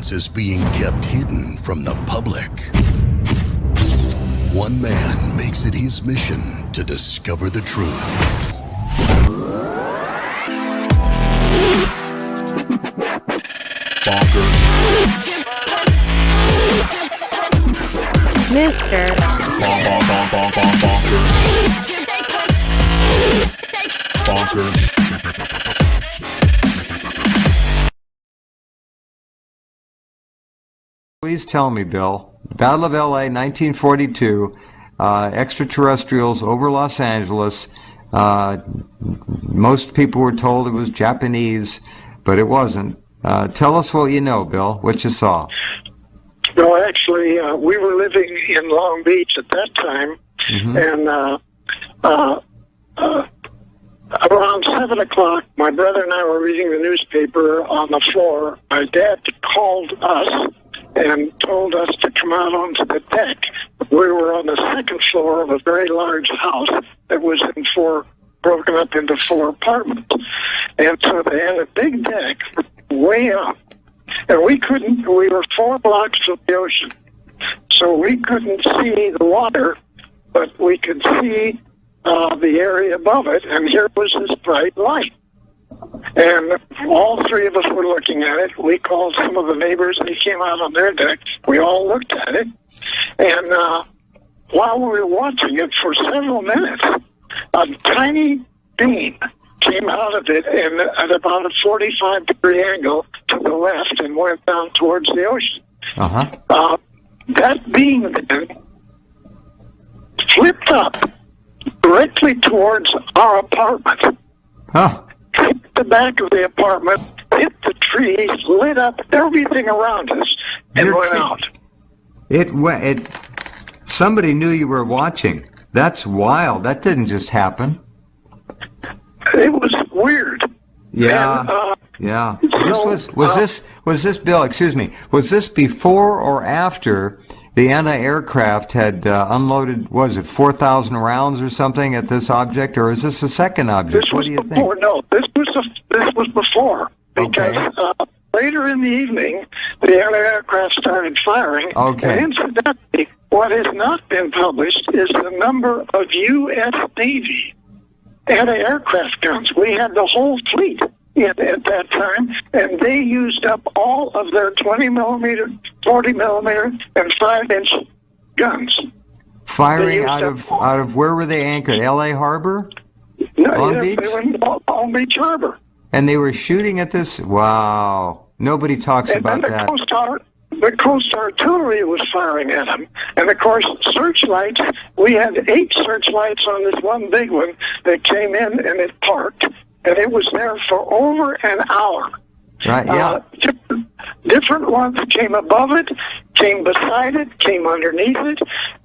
science is being kept hidden from the public. One man makes it his mission to discover the truth. Bonkers. Mr. Bonkers. Bonkers. Please tell me, Bill. Battle of L.A., 1942, extraterrestrials over Los Angeles. Most people were told it was Japanese, but it wasn't. Tell us what you know, Bill, what you saw. No, actually, we were living in Long Beach at that time, and around 7 o'clock, my brother and I were reading the newspaper on the floor. My dad called us and told us to come out onto the deck. We were on the second floor of a very large house that was broken up into 4 apartments. And so they had a big deck way up. And we were 4 blocks from the ocean. So we couldn't see the water, but we could see the area above it, and here was this bright light. And all 3 of us were looking at it. We called some of the neighbors. They came out on their deck. We all looked at it. And while we were watching it for several minutes, a tiny beam came out of it and at about a 45-degree angle to the left and went down towards the ocean. That beam then flipped up directly towards our apartment. Hit the back of the apartment, hit the trees, lit up everything around us, and went out. Somebody knew you were watching. That's wild. That didn't just happen. It was weird. Yeah. And, yeah. So, Was this Bill? Excuse me. Was this before or after the anti-aircraft had unloaded? Was it 4,000 rounds or something at this object, or is this the second object? What do you think? No, this was before, because later in the evening the anti-aircraft started firing. Okay. And incidentally, what has not been published is the number of U.S. Navy anti-aircraft guns. We had the whole fleet at that time, and they used up all of their 20 millimeter, 40 millimeter, and 5-inch guns. Firing out of where were they anchored? L.A. Harbor? Long Beach? They were in Long Beach Harbor. And they were shooting at this? Wow. Nobody talks about that. The Coast Artillery was firing at them. And, of course, searchlights, we had 8 searchlights on this one big one that came in and it parked. And it was there for over an hour. Right, yeah. Different ones came above it, came beside it, came underneath it.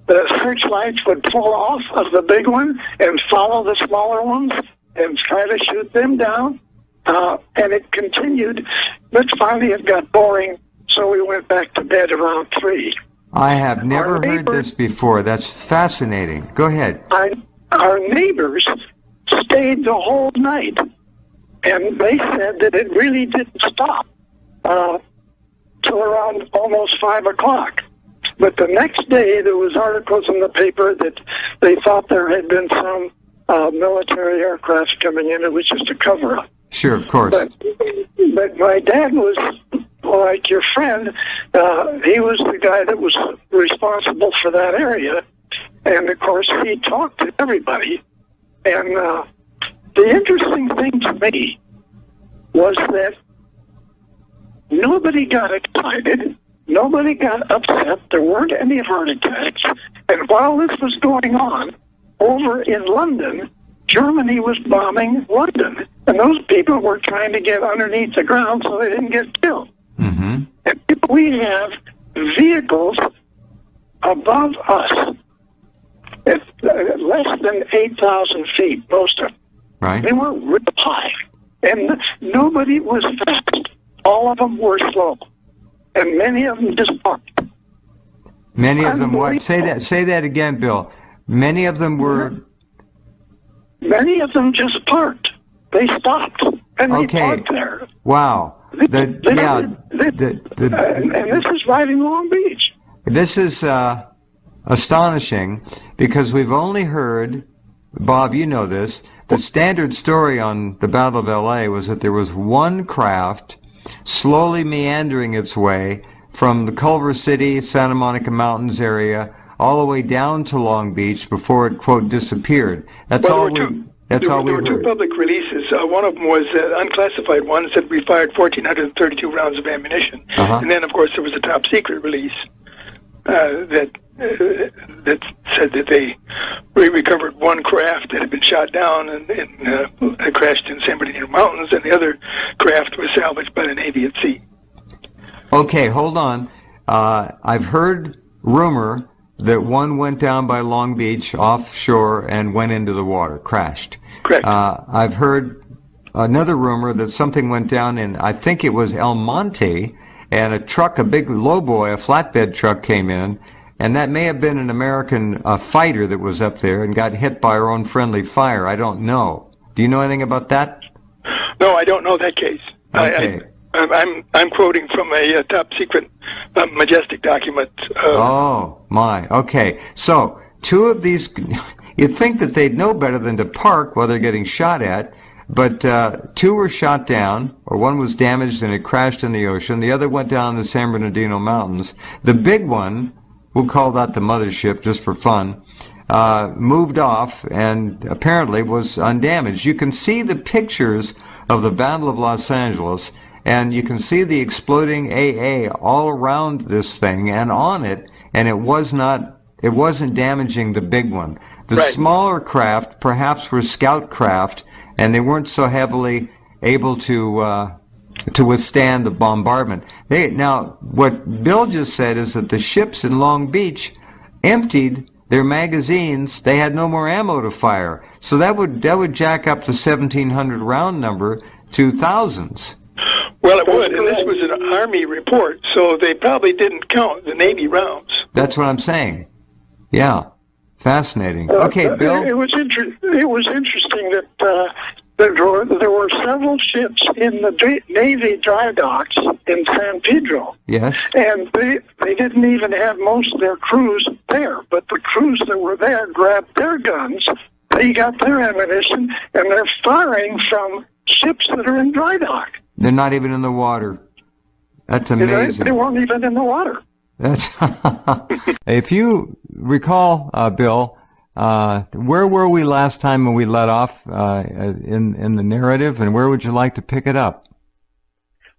The searchlights would pull off of the big one and follow the smaller ones and try to shoot them down. And it continued, but finally it got boring, so we went back to bed around 3. I have never heard this before. That's fascinating. Go ahead. Our neighbors stayed the whole night, and they said that it really didn't stop till around almost 5 o'clock. But the next day, there was articles in the paper that they thought there had been some military aircraft coming in. It was just a cover-up. Sure, of course. But my dad was, like your friend, he was the guy that was responsible for that area. And, of course, he talked to everybody. And the interesting thing to me was that nobody got excited, nobody got upset, there weren't any heart attacks. And while this was going on, over in London, Germany was bombing London. And those people were trying to get underneath the ground so they didn't get killed. Mm-hmm. And we have vehicles above us at less than 8,000 feet, most of them. Right. They were real high. And nobody was fast. All of them were slow. And many of them just parked. Many of them what? Say that again, Bill. Many of them were... Many of them just parked. They stopped. And they parked there. Wow. and this is right in Long Beach. This is astonishing because we've only heard, Bob, you know this, the standard story on the Battle of L.A. was that there was one craft slowly meandering its way from the Culver City, Santa Monica Mountains area, all the way down to Long Beach before it, quote, disappeared. That's all we heard. There were two public releases. One of them was unclassified one that said we fired 1,432 rounds of ammunition. And then, of course, there was a top secret release that said that they recovered one craft that had been shot down and crashed in San Bernardino Mountains, and the other craft was salvaged by the Navy at sea. Okay, hold on. I've heard rumor that one went down by Long Beach offshore and went into the water, crashed. Correct. I've heard another rumor that something went down in, I think it was El Monte, and a truck, a big lowboy, a flatbed truck came in, and that may have been an American fighter that was up there and got hit by our own friendly fire. I don't know. Do you know anything about that? No, I don't know that case. Okay. I'm quoting from a top secret majestic document. Oh, my. Okay. So, two of these, you'd think that they'd know better than to park while they're getting shot at, but two were shot down, or one was damaged and it crashed in the ocean. The other went down in the San Bernardino Mountains. The big one, we'll call that the mothership just for fun, moved off and apparently was undamaged. You can see the pictures of the Battle of Los Angeles, and you can see the exploding AA all around this thing and on it, and it wasn't damaging the big one. The smaller craft perhaps were scout craft, and they weren't so heavily able to withstand the bombardment. Now, what Bill just said is that the ships in Long Beach emptied their magazines. They had no more ammo to fire, so that would jack up the 1,700 round number to thousands. Well, it would, and this was an Army report, so they probably didn't count the Navy rounds. That's what I'm saying. Yeah, fascinating. Okay, Bill. It was interesting that there were several ships in the Navy dry docks in San Pedro. Yes. And they didn't even have most of their crews there, but the crews that were there grabbed their guns, they got their ammunition, and they're firing from ships that are in dry dock. They're not even in the water. That's amazing. They weren't even in the water. That's if you recall, Bill, where were we last time when we let off in the narrative, and where would you like to pick it up?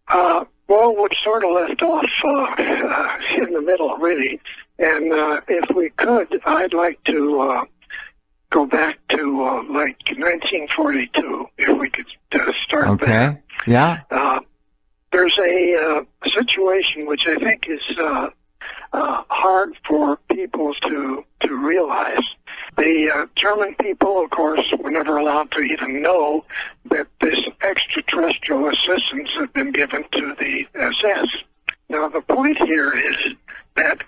Well, we sort of left off in the middle, really. And if we could, I'd like to go back to like 1942, if we could start there. Okay. Yeah. There's a situation which I think is hard for people to realize. The German people, of course, were never allowed to even know that this extraterrestrial assistance had been given to the SS. Now, the point here is that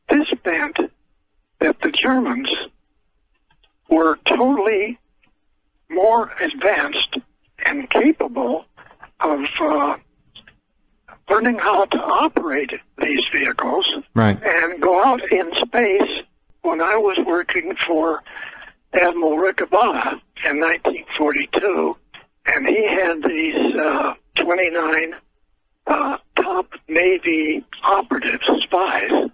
this meant that the Germans were totally more advanced and capable of learning how to operate these vehicles and go out in space. When I was working for Admiral Ricabana in 1942, and he had these 29 top Navy operatives, spies,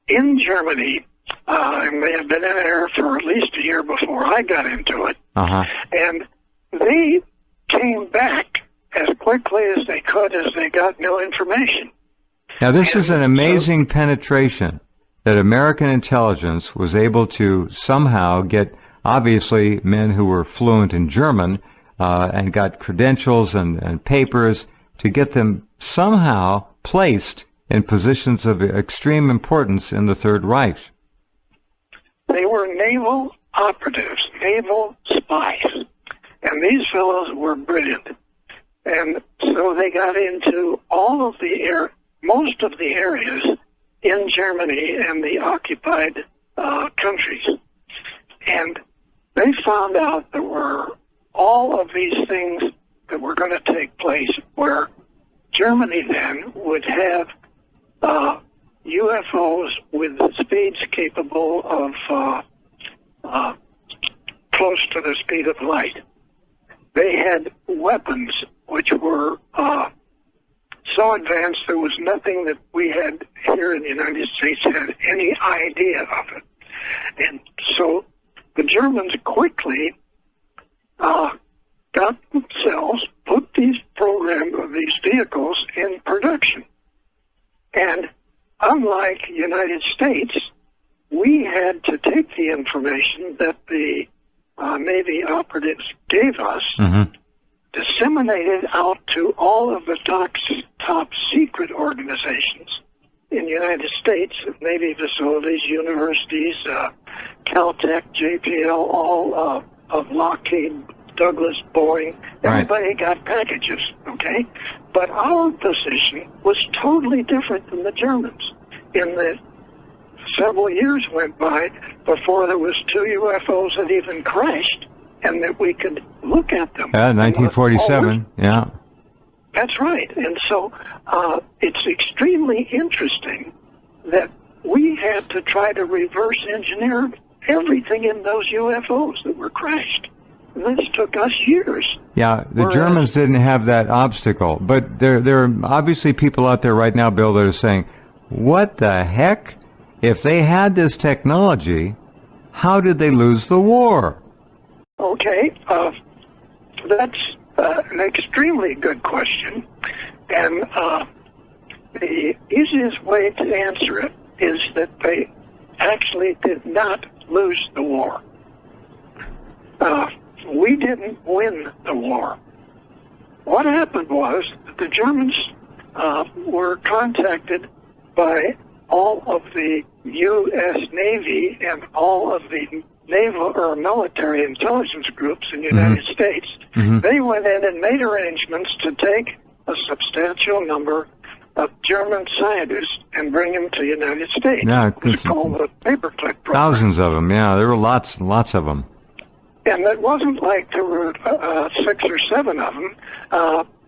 in Germany. I may have been in there for at least a year before I got into it. And they came back as quickly as they could as they got new information. Now, this is an amazing penetration that American intelligence was able to somehow get, obviously, men who were fluent in German and got credentials and papers to get them somehow placed in positions of extreme importance in the Third Reich. They were naval operatives, naval spies, and these fellows were brilliant. And so they got into all of most of the areas in Germany and the occupied countries. And they found out there were all of these things that were going to take place where Germany then would have UFOs with speeds capable of close to the speed of light. They had weapons which were so advanced there was nothing that we had here in the United States had any idea of it. And so the Germans quickly got themselves, put these vehicles in production. And unlike the United States, we had to take the information that the Navy operatives gave us, disseminate it out to all of the top secret organizations in the United States, Navy facilities, universities, Caltech, JPL, all of Lockheed, Douglas, Boeing. Everybody got packages, okay? But our position was totally different than the Germans in that several years went by before there was 2 UFOs that even crashed and that we could look at them. 1947, yeah. That's right. And so it's extremely interesting that we had to try to reverse engineer everything in those UFOs that were crashed. And this took us years. Yeah, the Germans didn't have that obstacle. But there are obviously people out there right now, Bill, that are saying, what the heck? If they had this technology, how did they lose the war? Okay, that's an extremely good question. And the easiest way to answer it is that they actually did not lose the war. We didn't win the war. What happened was that the Germans were contacted by all of the U.S. Navy and all of the naval or military intelligence groups in the United States. They went in and made arrangements to take a substantial number of German scientists and bring them to the United States. Yeah, it was called the paperclip program. Thousands of them, yeah. There were lots of them. And it wasn't like there were 6 or 7 of them.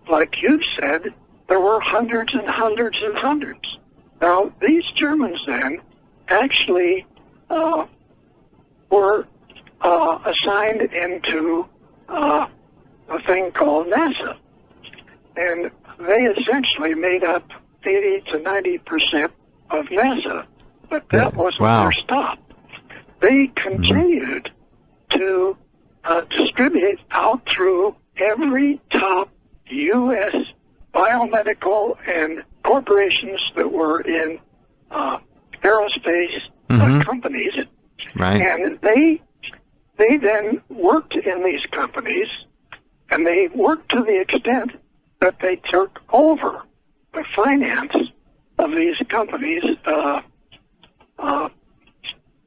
Like you said, there were hundreds and hundreds and hundreds. Now, these Germans then actually were assigned into a thing called NASA. And they essentially made up 80 to 90% of NASA. But that wasn't their stop. They continued to distribute out through every top U.S. biomedical and corporations that were in aerospace companies. Right. And they then worked in these companies, and they worked to the extent that they took over the finance of these companies,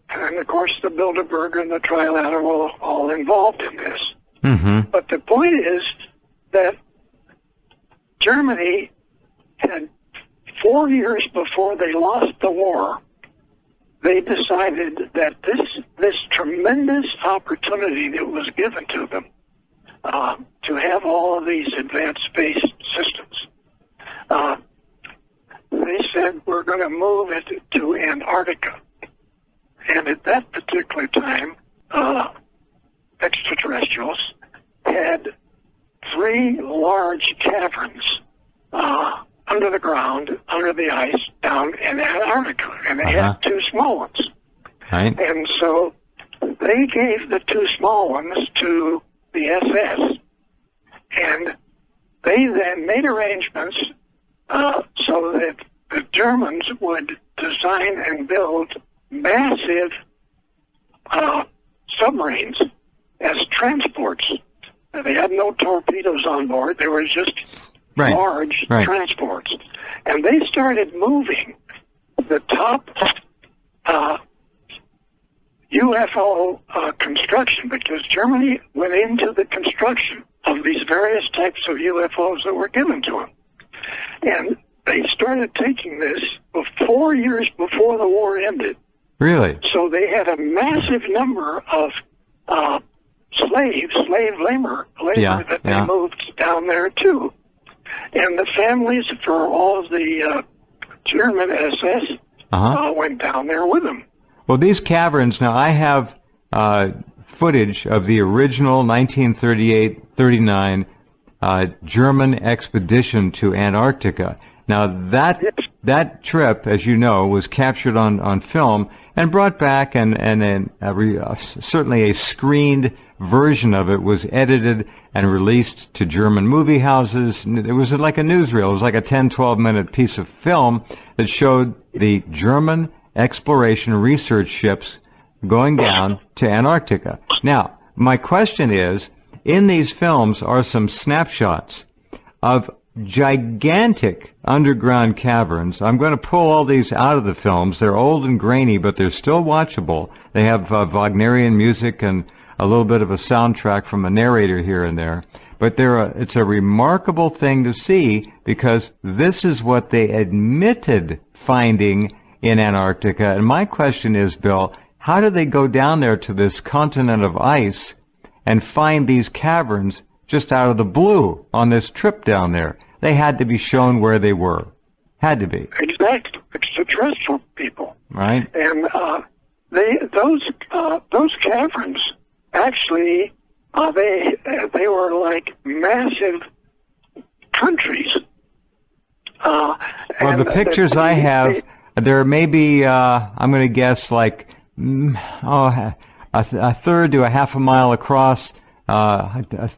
and of course the Bilderberg and the Trilateral all involved in this. But the point is that Germany had 4 years before they lost the war, they decided that this tremendous opportunity that was given to them to have all of these advanced space systems, they said, we're going to move it to Antarctica. And at that particular time, extraterrestrials had 3 large caverns under the ground, under the ice, down in Antarctica. And they had 2 small ones. Right. And so they gave the 2 small ones to the SS. And they then made arrangements so that the Germans would design and build massive submarines as transports. They had no torpedoes on board. They were just large transports. And they started moving the top UFO construction, because Germany went into the construction of these various types of UFOs that were given to them. And they started taking this 4 years before the war ended. Really? So they had a massive number of slave labor that they moved down there too. And the families for all of the German SS went down there with them. Well, these caverns, now I have footage of the original 1938-39 German expedition to Antarctica. Now, that trip, as you know, was captured on film and brought back, and certainly a screened version of it was edited and released to German movie houses. It was like a newsreel. It was like a 10, 12-minute piece of film that showed the German exploration research ships going down to Antarctica. Now, my question is, in these films are some snapshots of gigantic underground caverns. I'm going to pull all these out of the films. They're old and grainy, but they're still watchable. They have Wagnerian music and a little bit of a soundtrack from a narrator here and there. But it's a remarkable thing to see, because this is what they admitted finding in Antarctica. And my question is, Bill, how did they go down there to this continent of ice and find these caverns just out of the blue on this trip down there? They had to be shown where they were. Had to be. Exactly. Extraterrestrial people. Right. And those caverns, actually, they were like massive countries. Well, the pictures I have, there may be, I'm going to guess, like a third to a half a mile across, hundreds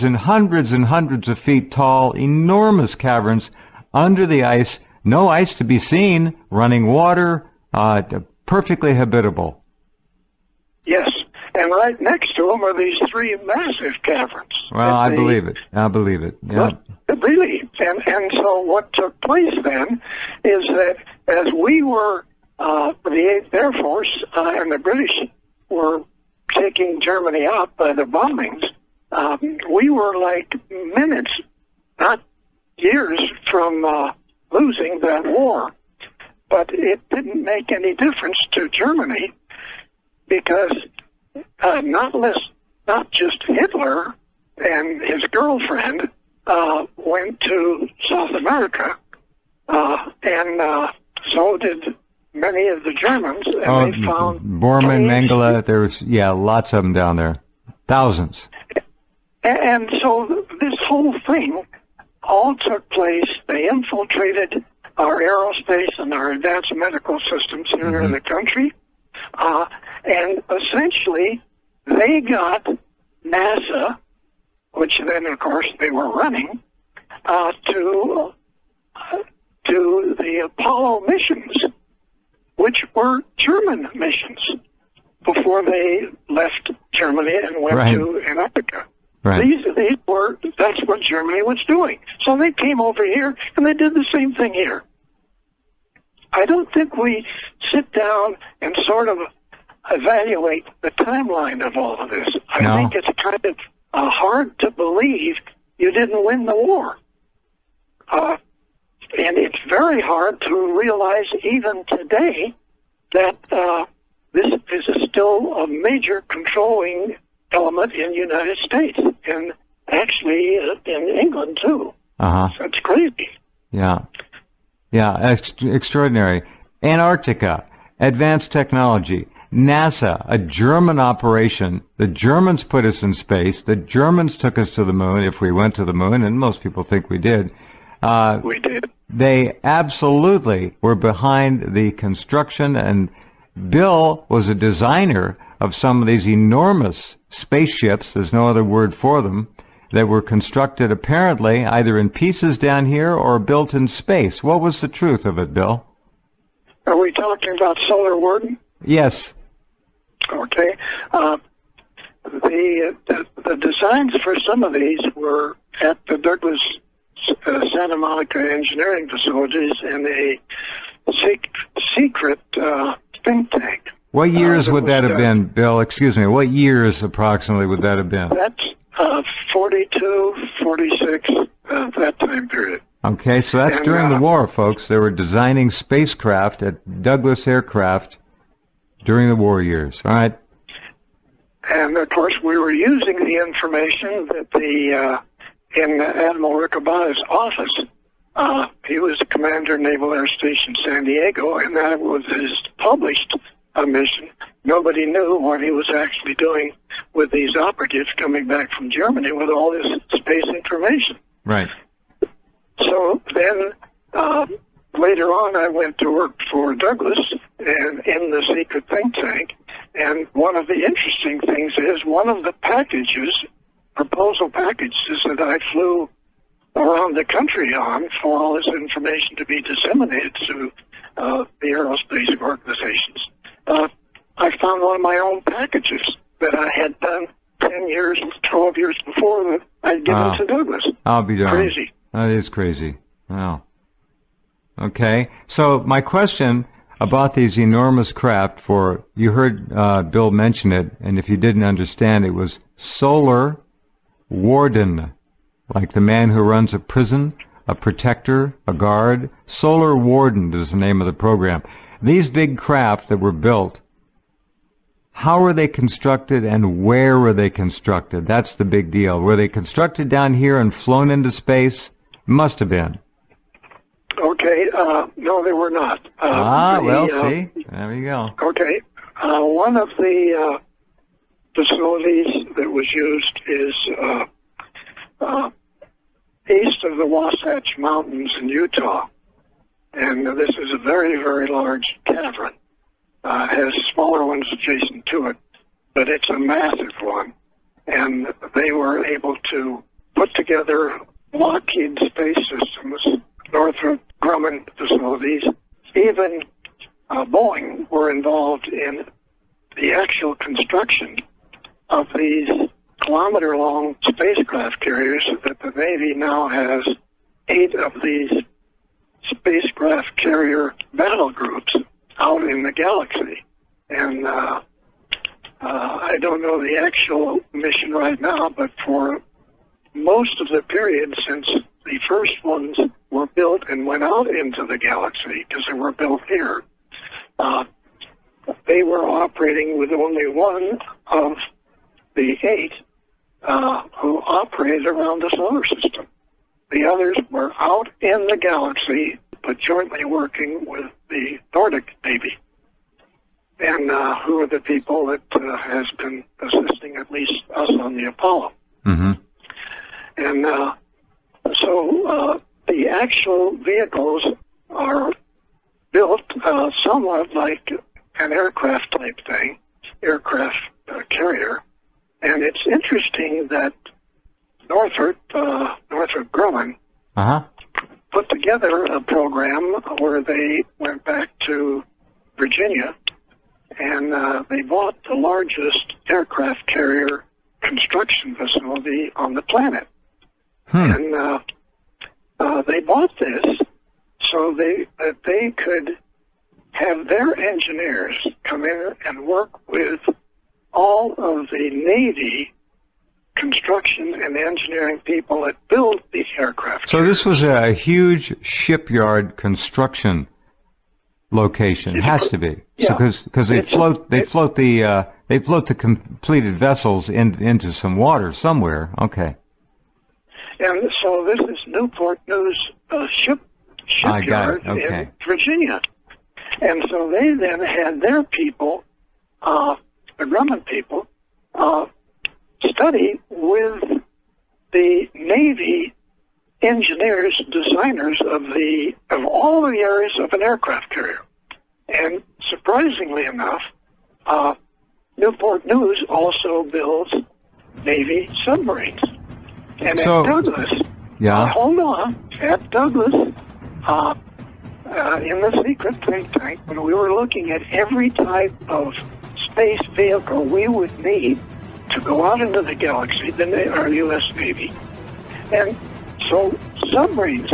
and hundreds and hundreds of feet tall, enormous caverns under the ice, no ice to be seen, running water, perfectly habitable. Yes, and right next to them are these three massive caverns. Well, I believe it. Yeah. Really, and so what took place then is that as we were, the 8th Air Force and the British were taking Germany out by the bombings, we were like minutes, not years, from losing that war. But it didn't make any difference to Germany, because not just Hitler and his girlfriend went to South America, and so did many of the Germans, and they found Bormann, Mengele. There's lots of them down there, thousands. And so this whole thing all took place. They infiltrated our aerospace and our advanced medical systems here in the country, and essentially they got NASA, which then of course they were running, to the Apollo missions, which were German missions before they left Germany and went to Antarctica. Right. That's what Germany was doing. So they came over here and they did the same thing here. I don't think we sit down and sort of evaluate the timeline of all of this. I think it's kind of hard to believe you didn't win the war. And it's very hard to realize even today that this is still a major controlling element in the United States, and actually in England too. So it's crazy. Yeah, extraordinary. Antarctica, advanced technology. NASA, a German operation. The Germans put us in space. The Germans took us to the moon, if we went to the moon, and most people think we did. We did. They absolutely were behind the construction, and Bill was a designer of some of these enormous spaceships, there's no other word for them, that were constructed apparently either in pieces down here or built in space. What was the truth of it, Bill? Are we talking about Solar Warden? Yes. Okay. The designs for some of these were at the Douglas Santa Monica engineering facilities in a secret think tank. What years would that have been, Bill? Excuse me. What years approximately would that have been? That's 42, 46, that time period. Okay, so that's during the war, folks. They were designing spacecraft at Douglas Aircraft during the war years. All right. And of course, we were using the information that in Admiral Riccobotta's office. He was the commander of Naval Air Station San Diego, and that was his published mission. Nobody knew what he was actually doing with these operatives coming back from Germany with all this space information. Right. So then, later on, I went to work for Douglas and in the secret think tank. And one of the interesting things is one of the proposal packages that I flew around the country on for all this information to be disseminated to the aerospace organizations. I found one of my own packages that I had done 10 years, 12 years before that I'd given to Douglas. I'll be darned. Crazy. That is crazy. Wow. Okay. So my question about these enormous craft you heard Bill mention it, and if you didn't understand, it was Solar Warden, like the man who runs a prison, a protector, a guard. Solar Warden is the name of the program. These big craft that were built, how were they constructed and where were they constructed? That's the big deal. Were they constructed down here and flown into space? Must have been. Okay, no, they were not. See, there you go. Okay, one of the facilities that was used is east of the Wasatch Mountains in Utah, and this is a very, very large cavern. It has smaller ones adjacent to it, but it's a massive one, and they were able to put together Lockheed Space Systems, Northrop Grumman facilities, even Boeing were involved in the actual construction of these kilometer-long spacecraft carriers that the Navy now has 8 of these spacecraft carrier battle groups out in the galaxy. And I don't know the actual mission right now, but for most of the period since the first ones were built and went out into the galaxy, because they were built here, they were operating with only one of the 8 who operated around the solar system. The others were out in the galaxy, but jointly working with the Nordic Navy, and who are the people that has been assisting at least us on the Apollo. Mm-hmm. And so the actual vehicles are built somewhat like an aircraft type thing, aircraft carrier. And it's interesting that Northrop Grumman put together a program where they went back to Virginia and they bought the largest aircraft carrier construction facility on the planet. And they bought this so that they could have their engineers come in and work with all of the Navy construction and engineering people that build these aircraft. So this was a huge shipyard construction location. It has to be, because they float the completed vessels into some water somewhere. Okay. And so this is Newport News shipyard in Virginia. And so they then had their people, the Grumman people, study with the Navy engineers, designers of all the areas of an aircraft carrier. And surprisingly enough, Newport News also builds Navy submarines. And at Douglas, hold on, at Douglas, in the secret think tank, when we were looking at every type of space vehicle we would need to go out into the galaxy, our U.S. Navy. And so submarines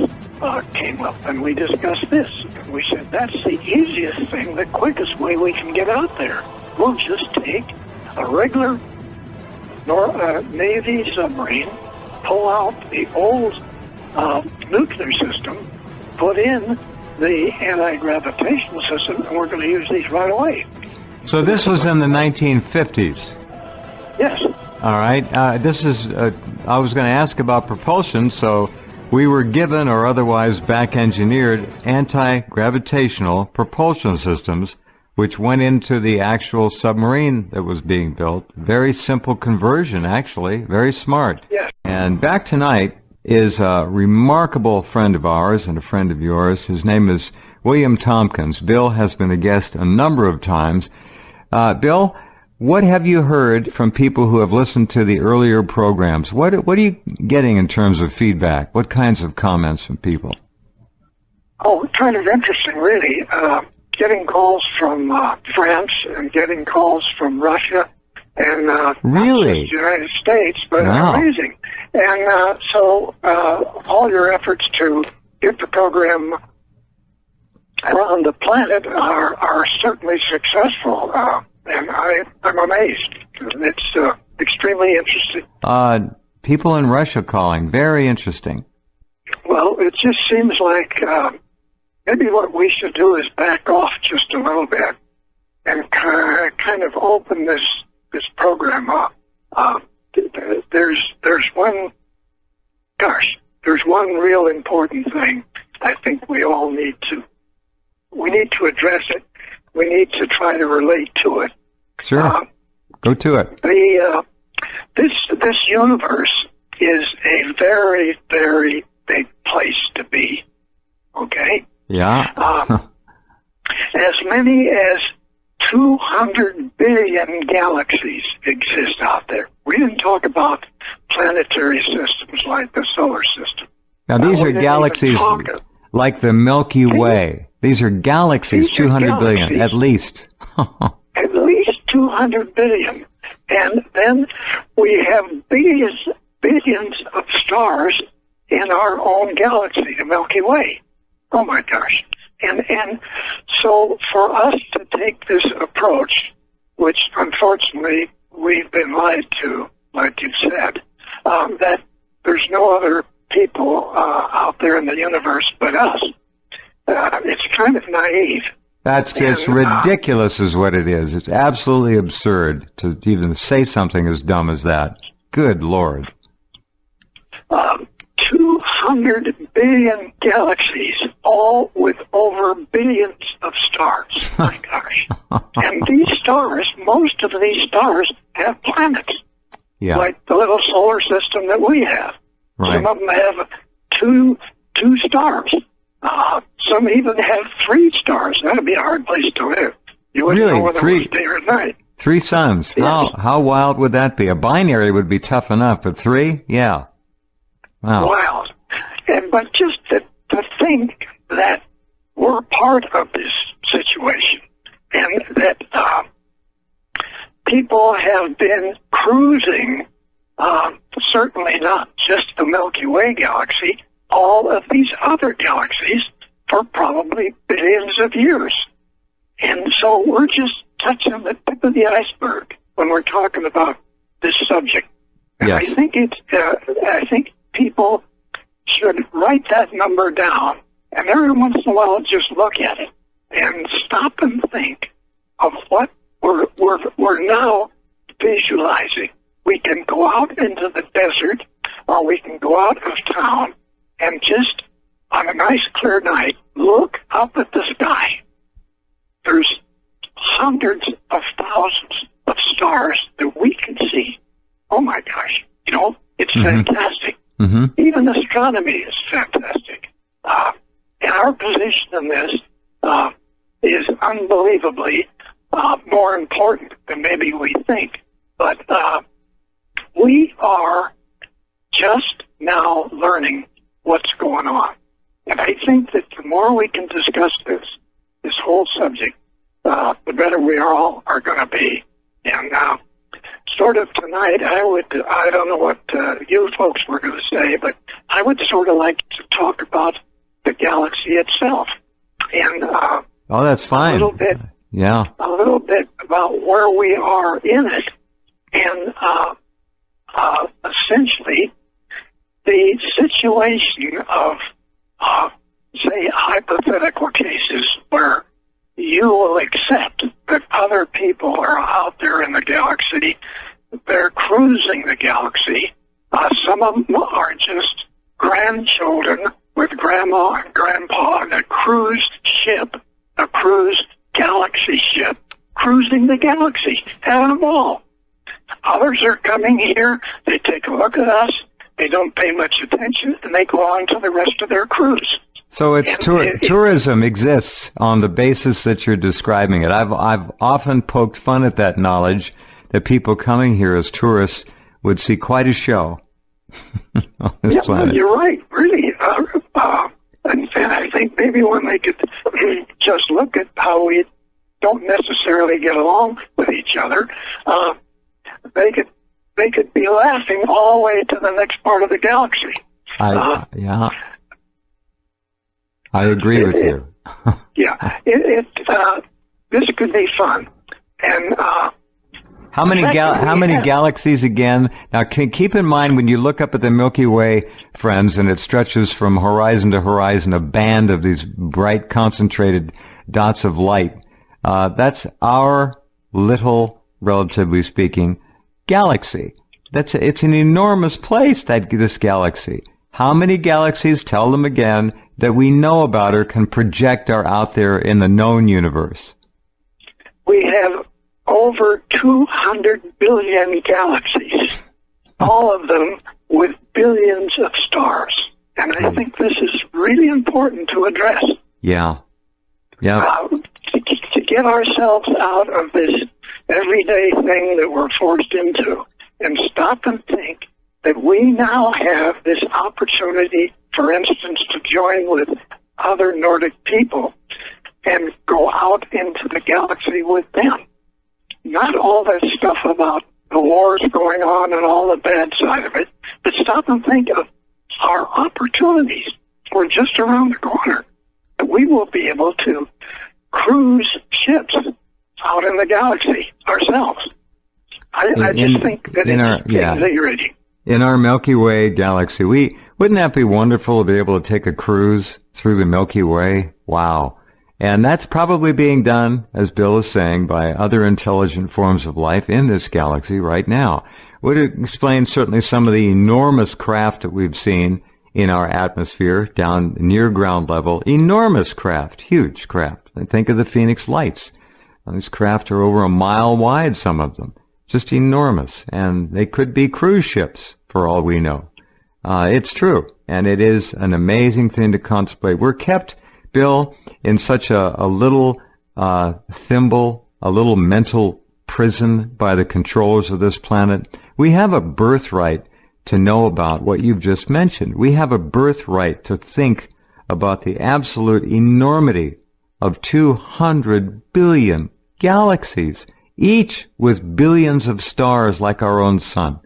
came up, and we discussed this. And we said, that's the easiest thing, the quickest way we can get out there. We'll just take a regular Navy submarine, pull out the old nuclear system, put in the anti-gravitational system, and we're going to use these right away. So this was in the 1950s? Yes. All right. This is, I was going to ask about propulsion, so we were given or otherwise back-engineered anti-gravitational propulsion systems, which went into the actual submarine that was being built. Very simple conversion, actually. Very smart. Yes. And back tonight is a remarkable friend of ours and a friend of yours. His name is William Tompkins. Bill has been a guest a number of times. Bill, what have you heard from people who have listened to the earlier programs? What are you getting in terms of feedback? What kinds of comments from people? Oh, kind of interesting, really. Getting calls from France and getting calls from Russia and really? Not just the United States, but wow. amazing. And so all your efforts to get the program around the planet are certainly successful. And I'm amazed. It's extremely interesting. People in Russia calling. Very interesting. Well, it just seems like maybe what we should do is back off just a little bit and kind of open this program up. There's one real important thing I think we all need to address it. We need to try to relate to it. Sure. Go to it. This universe is a very, very big place to be. Okay? Yeah. As many as 200 billion galaxies exist out there. We didn't talk about planetary systems like the solar system. Now, these are galaxies like the Milky Way. These are galaxies, 200 billion, at least. At least 200 billion. And then we have billions of stars in our own galaxy, the Milky Way. Oh my gosh. And so for us to take this approach, which unfortunately we've been lied to, like you said, that there's no other people out there in the universe but us, it's kind of naive. It's ridiculous is what it is. It's absolutely absurd to even say something as dumb as that. Good Lord. 200 billion galaxies, all with over billions of stars. My gosh. And these stars, most of these stars have planets. Yeah. Like the little solar system that we have. Right. Some of them have two stars. Some even have 3 stars. That'd be a hard place to live. You wouldn't know whether it was day or night. 3 suns. Yes. How wild would that be? A binary would be tough enough, but 3? Yeah. Wow. Wild. But just to think that we're part of this situation and that people have been cruising, certainly not just the Milky Way galaxy, all of these other galaxies for probably billions of years. And so we're just touching the tip of the iceberg when we're talking about this subject. And Yes. I think people should write that number down and every once in a while just look at it and stop and think of what we're now visualizing. We can go out into the desert or we can go out of town and just on a nice clear night look up at the sky. There's hundreds of thousands of stars that we can see. Oh my gosh, it's fantastic. Mm-hmm. Even astronomy is fantastic. And our position in this is unbelievably more important than maybe we think. But we are just now learning what's going on. And I think that the more we can discuss this whole subject, the better we all are going to be. And sort of tonight, I don't know what you folks were going to say, but I would sort of like to talk about the galaxy itself. And oh, that's fine. A little bit about where we are in it. And essentially, the situation of, say, hypothetical cases where you will accept that other people are out there in the galaxy they're cruising the galaxy. Some of them are just grandchildren with grandma and grandpa in a cruise ship, a cruise galaxy ship, cruising the galaxy, having a ball. Others are coming here, they take a look at us, they don't pay much attention, and they go on to the rest of their cruise. So it's tourism exists on the basis that you're describing it. I've often poked fun at that knowledge that people coming here as tourists would see quite a show on this planet. You're right, really. And I think maybe when they could just look at how we don't necessarily get along with each other, they could be laughing all the way to the next part of the galaxy. I agree with you. This could be fun. And how many galaxies again? Now, keep in mind when you look up at the Milky Way, friends, and it stretches from horizon to horizon, a band of these bright, concentrated dots of light. That's our little, relatively speaking, galaxy. It's an enormous place, this galaxy. How many galaxies, tell them again, that we know about or can project are out there in the known universe? We have over 200 billion galaxies, all of them with billions of stars. And I think this is really important to address. Yeah. To get ourselves out of this everyday thing that we're forced into and stop and think that we now have this opportunity, for instance, to join with other Nordic people and go out into the galaxy with them. Not all that stuff about the wars going on and all the bad side of it, but stop and think of our opportunities. We're just around the corner. We will be able to cruise ships out in the galaxy ourselves. I just think that it's invigorating. In our Milky Way galaxy, wouldn't that be wonderful to be able to take a cruise through the Milky Way? Wow. And that's probably being done, as Bill is saying, by other intelligent forms of life in this galaxy right now. Would explain certainly some of the enormous craft that we've seen in our atmosphere down near ground level. Enormous craft, huge craft. Think of the Phoenix Lights. These craft are over a mile wide, some of them. Just enormous. And they could be cruise ships, for all we know. It's true. And it is an amazing thing to contemplate. We're kept, Bill, in such a little thimble, a little mental prison by the controllers of this planet. We have a birthright to know about what you've just mentioned. We have a birthright to think about the absolute enormity of 200 billion galaxies, each with billions of stars like our own sun.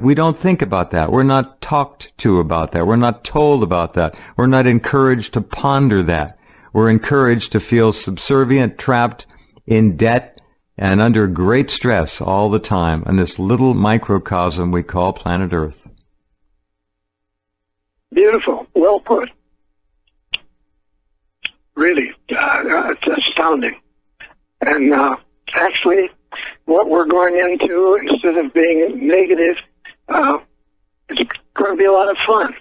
We don't think about that. We're not talked to about that. We're not told about that. We're not encouraged to ponder that. We're encouraged to feel subservient, trapped in debt, and under great stress all the time in this little microcosm we call planet Earth. Beautiful. Well put. Really, it's astounding. And actually, what we're going into, instead of being negative, it's going to be a lot of fun.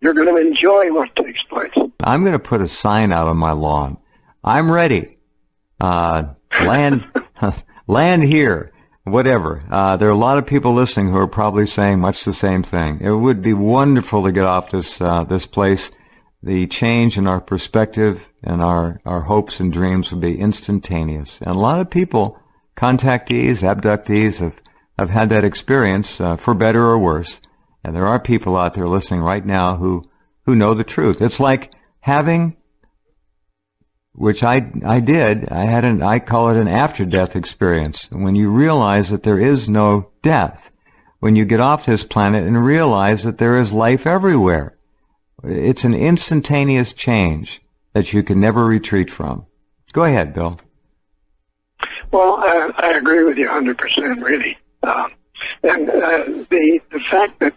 You're going to enjoy what takes place. I'm going to put a sign out on my lawn. I'm ready. Land here, whatever. There are a lot of people listening who are probably saying much the same thing. It would be wonderful to get off this place. The change in our perspective and our hopes and dreams would be instantaneous. And a lot of people, contactees, abductees, have had that experience, for better or worse. And there are people out there listening right now who know the truth. It's like having, which I did, I call it an after-death experience. When you realize that there is no death, when you get off this planet and realize that there is life everywhere. It's an instantaneous change that you can never retreat from. Go ahead, Bill. Well, I agree with you 100%, really. And the fact that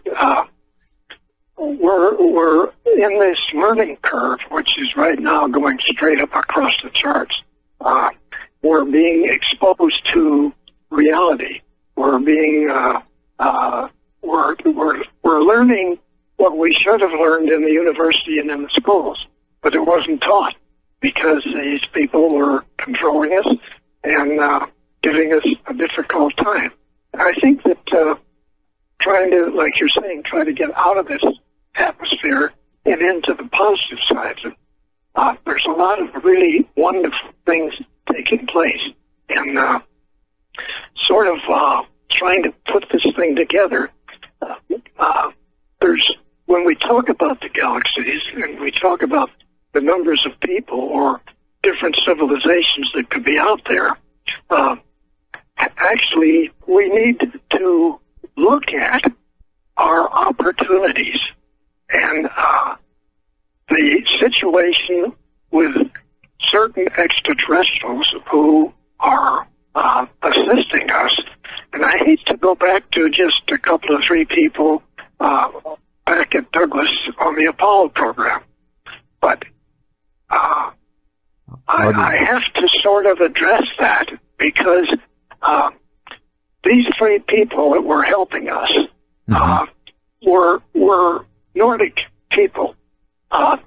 we're in this learning curve, which is right now going straight up across the charts. We're being exposed to reality. we're being we're learning what we should have learned in the university and in the schools, but it wasn't taught because these people were controlling us and giving us a difficult time. And I think that trying to, like you're saying, try to get out of this atmosphere and into the positive sides. There's a lot of really wonderful things taking place, and sort of trying to put this thing together. When we talk about the galaxies and we talk about the numbers of people or different civilizations that could be out there, actually we need to look at our opportunities and the situation with certain extraterrestrials who are assisting us. And I hate to go back to just a couple of 3 people back at Douglas on the Apollo program, but I have to sort of address that because these 3 people that were helping us were Nordic people,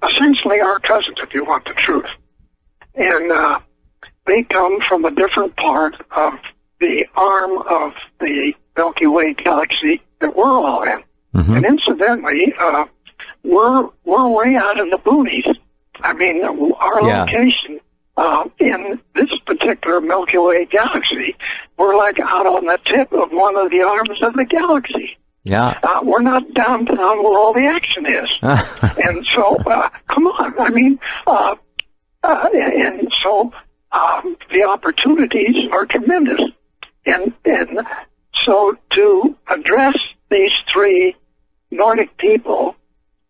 essentially our cousins, if you want the truth. And they come from a different part of the arm of the Milky Way galaxy that we're all in. And incidentally, we're way out in the boonies. I mean, our location in this particular Milky Way galaxy, we're like out on the tip of one of the arms of the galaxy. Yeah. We're not downtown where all the action is. And so, come on. I mean, and so the opportunities are tremendous. And so to address these 3 Nordic people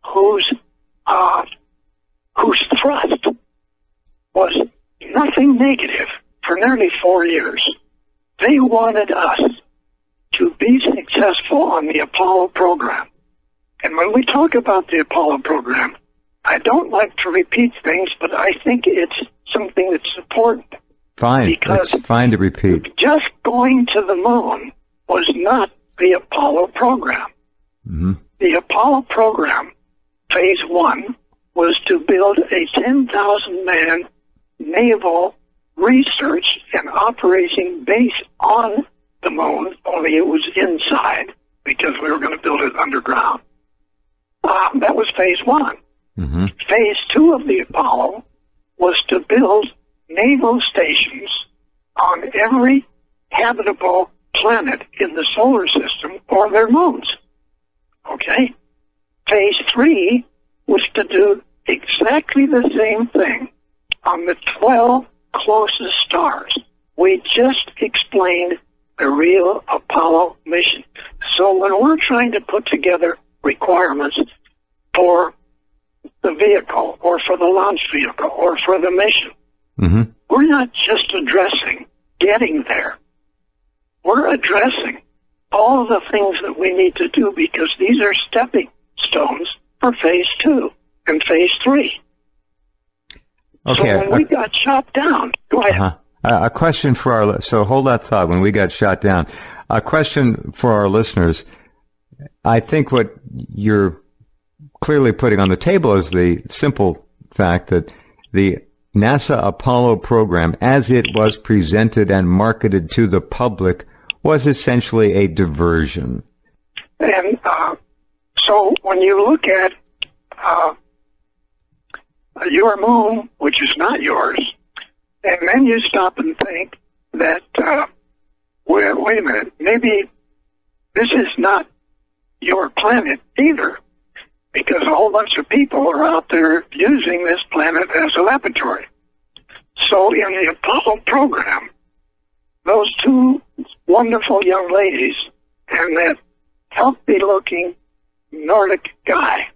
whose thrust was nothing negative for nearly 4 years, they wanted us to be successful on the Apollo program. And when we talk about the Apollo program, I don't like to repeat things, but I think it's something that's important. Fine. Because it's fine to repeat. Just going to the moon was not the Apollo program. The Apollo program, phase 1, was to build a 10,000-man naval research and operating base on the moon, only it was inside because we were going to build it underground. That was phase 1. Phase 2 of the Apollo was to build naval stations on every habitable planet in the solar system or their moons. Okay? Phase 3 was to do exactly the same thing on the 12 closest stars. We just explained the real Apollo mission. So when we're trying to put together requirements for the vehicle or for the launch vehicle or for the mission, we're not just addressing getting there. We're addressing all the things that we need to do because these are stepping stones for phase 2 and phase 3. Okay. So when we got shot down, go ahead. A question for our, so hold that thought, when we got shot down. A question for our listeners. I think what you're clearly putting on the table is the simple fact that the NASA Apollo program, as it was presented and marketed to the public, was essentially a diversion. And so when you look at your moon, which is not yours, and then you stop and think that, wait a minute, maybe this is not your planet either, because a whole bunch of people are out there using this planet as a laboratory. So in the Apollo program, those 2 wonderful young ladies and that healthy-looking Nordic guy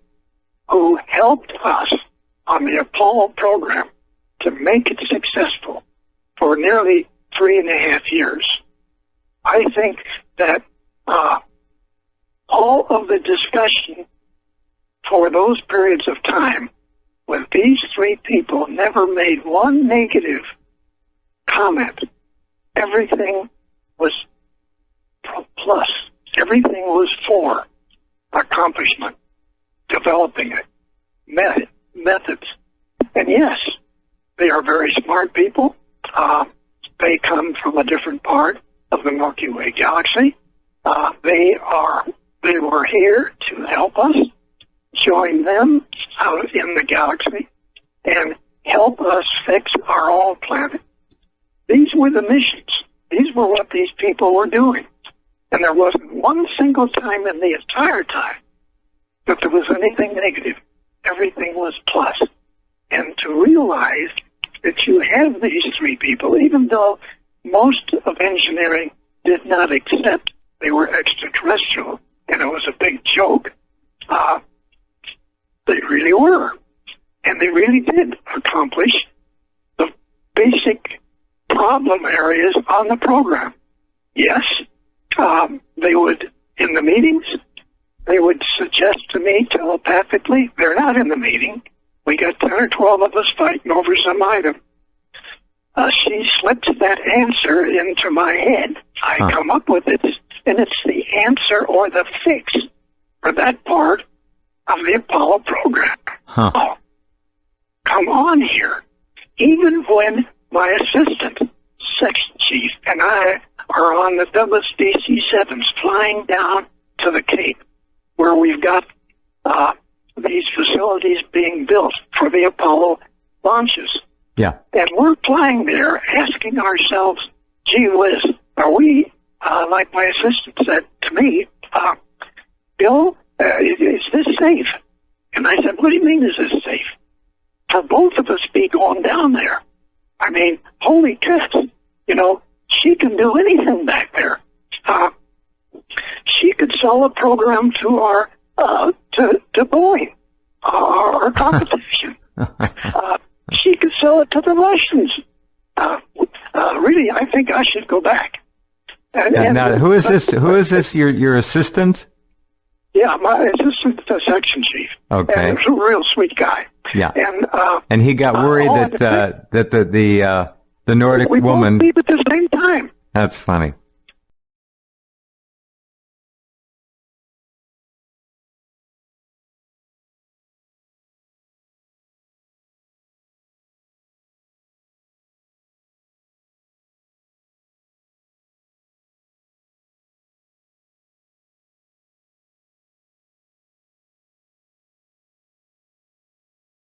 who helped us on the Apollo program to make it successful for nearly 3.5 years. I think that all of the discussion for those periods of time when these 3 people never made one negative comment, everything was plus. Everything was for accomplishment, developing it, methods. And yes, they are very smart people. They come from a different part of the Milky Way galaxy. They were here to help us, join them out in the galaxy, and help us fix our own planet. These were the missions. These were what these people were doing. And there wasn't one single time in the entire time that there was anything negative. Everything was plus. And to realize that you have these three people, even though most of engineering did not accept they were extraterrestrial, and it was a big joke, they really were. And they really did accomplish the basic problem areas on the program. Yes, they would, in the meetings, they would suggest to me telepathically, they're not in the meeting, we got 10 or 12 of us fighting over some item. She slips that answer into my head. I come up with it, and it's the answer or the fix for that part of the Apollo program. Oh, come on here. Even when my assistant, section chief, and I are on the Douglas DC-7s flying down to the Cape, where we've got these facilities being built for the Apollo launches. Yeah. And we're flying there asking ourselves, gee whiz, are we, like my assistant said to me, Bill, is this safe? And I said, what do you mean is this safe? For both of us be going down there. I mean, holy cats, you know, she can do anything back there. She could sell a program to our, to Boeing, our competition. She could sell it to the Russians. Really, I think I should go back. Now, who is this? Who is this? Your assistant? Yeah, my assistant, the section chief. Okay. And he was a real sweet guy. Yeah. And he got worried that the Nordic we woman. both leave at the same time. That's funny.